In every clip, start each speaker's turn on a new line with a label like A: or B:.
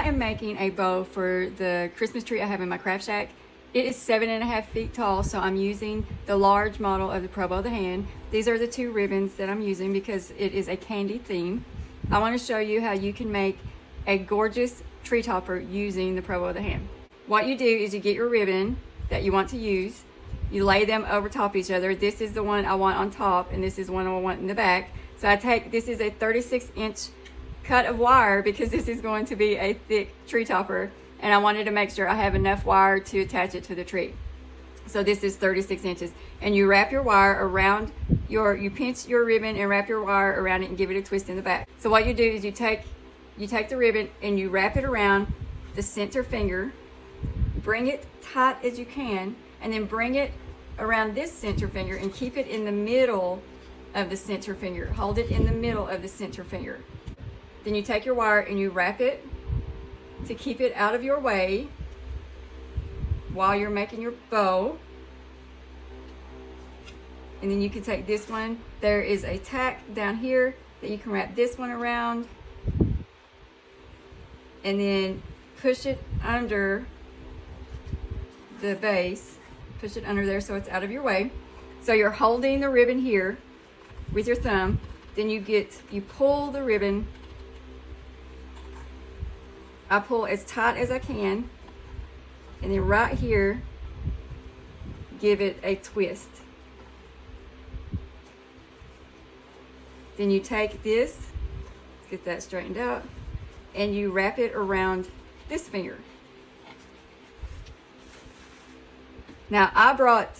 A: am making a bow for the Christmas tree I have in my craft shack. It is 7.5 feet tall, so I'm using the large model of the Pro Bow of the Hand. These are the two ribbons that I'm using because it is a candy theme. I want to show you how you can make a gorgeous tree topper using the Pro Bow of the Hand. What you do is you get your ribbon that you want to use, you lay them over top each other. This is the one I want on top, and this is one I want in the back. So this is a 36-inch cut of wire because this is going to be a thick tree topper, and I wanted to make sure I have enough wire to attach it to the tree. So this is 36 inches, and you wrap your wire around you pinch your ribbon and wrap your wire around it and give it a twist in the back. So what you do is you take the ribbon and you wrap it around the center finger, bring it tight as you can, and then bring it around this center finger and keep it in the middle of the center finger. Hold it in the middle of the center finger. Then you take your wire and you wrap it to keep it out of your way while you're making your bow. And then you can take this one. There is a tack down here that you can wrap this one around and then push it under the base. Push it under there so it's out of your way. So you're holding the ribbon here with your thumb. Then you pull the ribbon. I pull as tight as I can, and then right here, give it a twist. Then you take this, let's get that straightened out, and you wrap it around this finger. Now I brought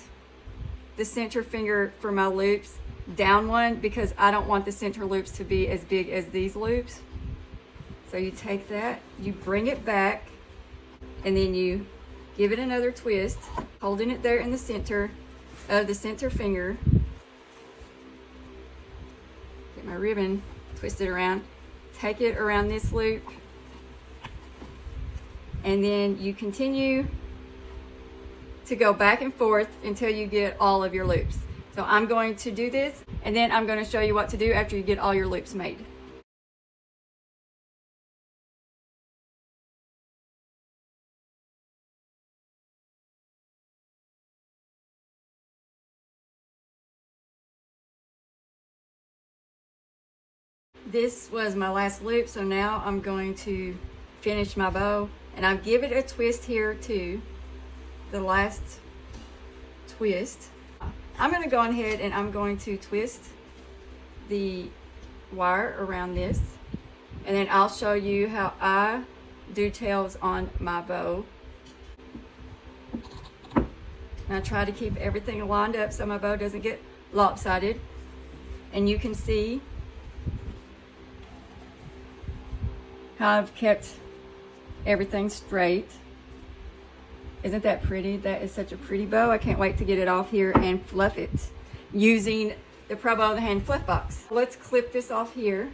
A: the center finger for my loops down one because I don't want the center loops to be as big as these loops. So you take that, you bring it back, and then you give it another twist, holding it there in the center of the center finger. Get my ribbon twisted around, take it around this loop, and then you continue to go back and forth until you get all of your loops. So I'm going to do this, and then I'm going to show you what to do after you get all your loops made. This was my last loop, so now I'm going to finish my bow, and I'll give it a twist here too, the last twist. I'm going to go ahead and I'm going to twist the wire around this, and then I'll show you how I do tails on my bow. And I try to keep everything lined up so my bow doesn't get lopsided, and you can see how I've kept everything straight. Isn't that pretty? That is such a pretty bow. I can't wait to get it off here and fluff it using the Pro Bow of the Hand fluff box. Let's clip this off here.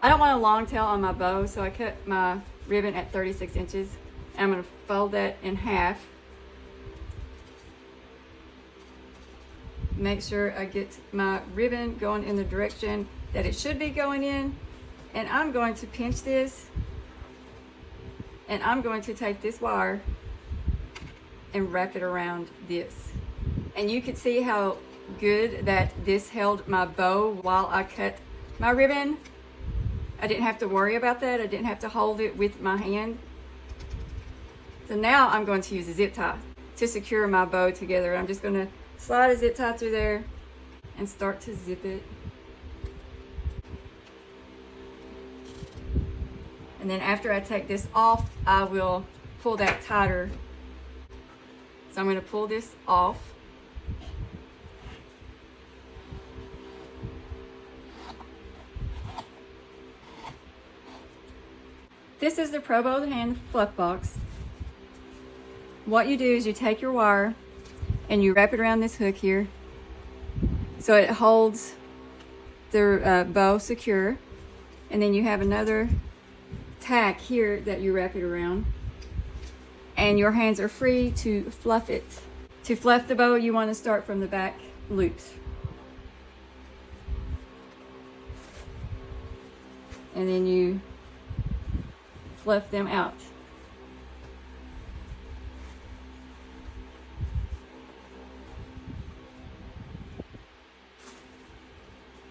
A: I don't want a long tail on my bow, so I cut my ribbon at 36 inches. And I'm going to fold that in half. Make sure I get my ribbon going in the direction that it should be going in. And I'm going to pinch this, and I'm going to take this wire and wrap it around this. And you can see how good that this held my bow while I cut my ribbon. I didn't have to worry about that. I didn't have to hold it with my hand. So now I'm going to use a zip tie to secure my bow together. I'm just going to slide a zip tie through there and start to zip it. And then after I take this off, I will pull that tighter. So I'm going to pull this off. This is the Pro Bow of the Hand fluff box. What you do is you take your wire and you wrap it around this hook here so it holds the bow secure. And then you have another tack here that you wrap it around, and your hands are free to fluff it. To fluff the bow, you want to start from the back loops, and then you fluff them out.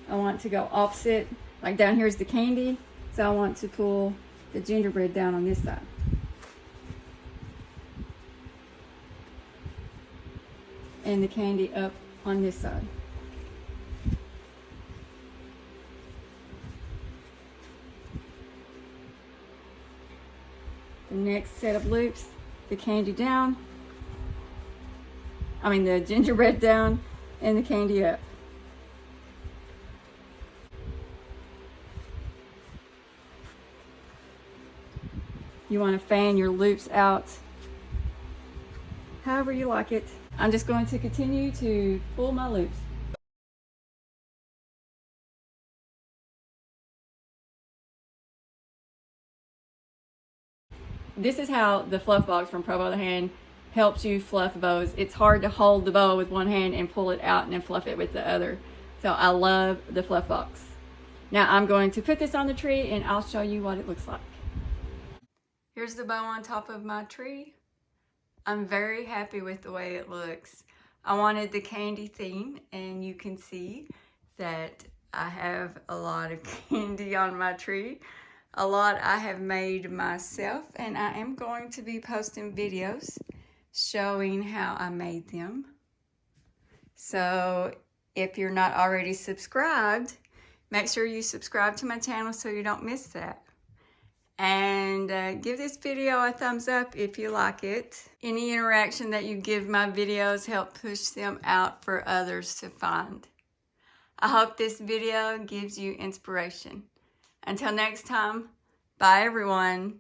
A: I want to go opposite, like down here is the candy, so I want to pull the gingerbread down on this side. And the candy up on this side. The next set of loops, the candy down, the gingerbread down, and the candy up. You want to fan your loops out however you like it. I'm just going to continue to pull my loops. This is how the fluff box from Pro Bow the Hand helps you fluff bows. It's hard to hold the bow with one hand and pull it out and then fluff it with the other. So I love the fluff box. Now I'm going to put this on the tree and I'll show you what it looks like. Here's the bow on top of my tree. I'm very happy with the way it looks. I wanted the candy theme, and you can see that I have a lot of candy on my tree. A lot I have made myself, and I am going to be posting videos showing how I made them. So if you're not already subscribed, make sure you subscribe to my channel so you don't miss that. And give this video a thumbs up if you like it. Any interaction that you give my videos help push them out for others to find. I hope this video gives you inspiration. Until next time, bye everyone.